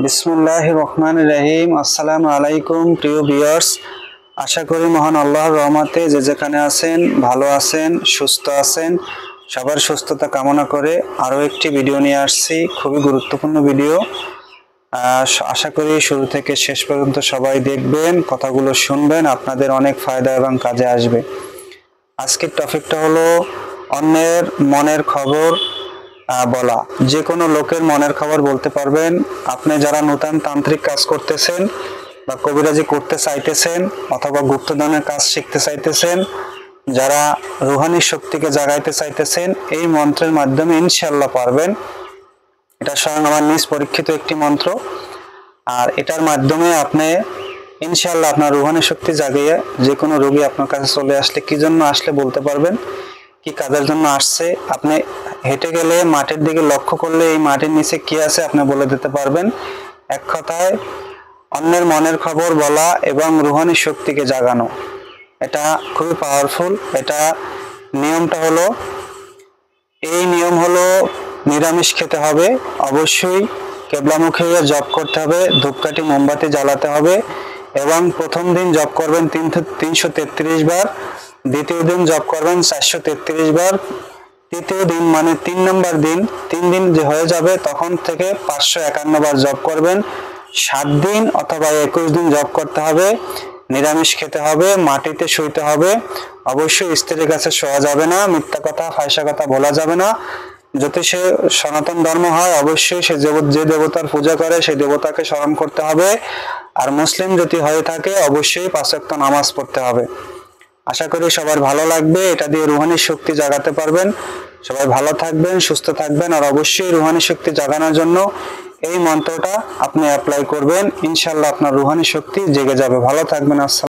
বিসমিল্লাহির রহমানির রহিম। আসসালামু আলাইকুম প্রিয় ভিউয়ার্স, আশা করি মহান আল্লাহর রহমতে যে যেখানে আছেন ভালো আছেন, সুস্থ আছেন। সবার সুস্থতা কামনা করে আরও একটি ভিডিও নিয়ে আসছি, খুবই গুরুত্বপূর্ণ ভিডিও। আশা করি শুরু থেকে শেষ পর্যন্ত সবাই দেখবেন, কথাগুলো শুনবেন, আপনাদের অনেক ফায়দা এবং কাজে আসবে। আজকের টপিকটা হলো অন্যের মনের খবর বলা। যে কোনো লোকের মনের খবর বলতে পারবেন। আপনি যারা নতুন তান্ত্রিক কাজ করতেছেন বা কবিরাজি করতে চাইতেছেন অথবা গুপ্তধনের কাজ শিখতে চাইতেছেন, যারা রুহানি শক্তিকে জাগাইতে চাইতেছেন, এই মন্ত্রের মাধ্যমে ইনশাআল্লাহ পারবেন। এটা স্বয়ং আমার নিজ পরীক্ষিত একটি মন্ত্র। আর এটার মাধ্যমে আপনি ইনশাআল্লাহ আপনার রুহানি শক্তি জাগিয়ে যে কোনো রোগী আপনার কাছে চলে আসলে কি জন্য আসলে বলতে পারবেন, কি কাজের জন্য আসছে। আপনি হেঁটে গেলে মাটির দিকে লক্ষ্য করলে এই মাটির নিচে কি আছে আপনি বলে দিতে পারবেন। এক কথায় অন্যের মনের খবর বলা এবং রুহানি শক্তিকে জাগানো, এটা খুবই পাওয়ারফুল। এটা নিয়মটা হলো, এই নিয়ম হলো নিরামিষ খেতে হবে, অবশ্যই কেবলামুখী হয়ে জপ করতে হবে, ধূপকাঠি মোমবাতি জ্বালাতে হবে এবং প্রথম দিন জপ করবেন 333 বার, দ্বিতীয় দিন জপ করবেন 433 বার, তৃতীয় দিন মানে 3 নম্বর দিন, 3 দিন যে হয়ে যাবে তখন থেকে 551 বার জপ করবেন। 7 দিন অথবা 21 দিন জপ করতে হবে, নিরামিষ খেতে হবে, মাটিতে শুইতে হবে, অবশ্যই স্ত্রীর কাছে শোয়া যাবে না, মিথ্যা কথা ফাঁসা কথা বলা যাবে না। যদি সে সনাতন ধর্ম হয় অবশ্যই সে যে দেবতার পূজা করে সেই দেবতাকে স্মরণ করতে হবে। আর মুসলিম যদি হয়ে থাকে অবশ্যই 5 ওয়াক্ত নামাজ পড়তে হবে। আশা করি সবার ভালো লাগবে, এটা দিয়ে রুহানি শক্তি জাগাতে পারবেন। সবাই ভালো থাকবেন, সুস্থ থাকবেন, আর অবশ্যই রুহানি শক্তি জাগানোর জন্য এই মন্ত্রটা আপনি অ্যাপ্লাই করবেন। ইনশাআল্লাহ আপনার রুহানি শক্তি জেগে যাবে। ভালো থাকবেন। আসসালাম।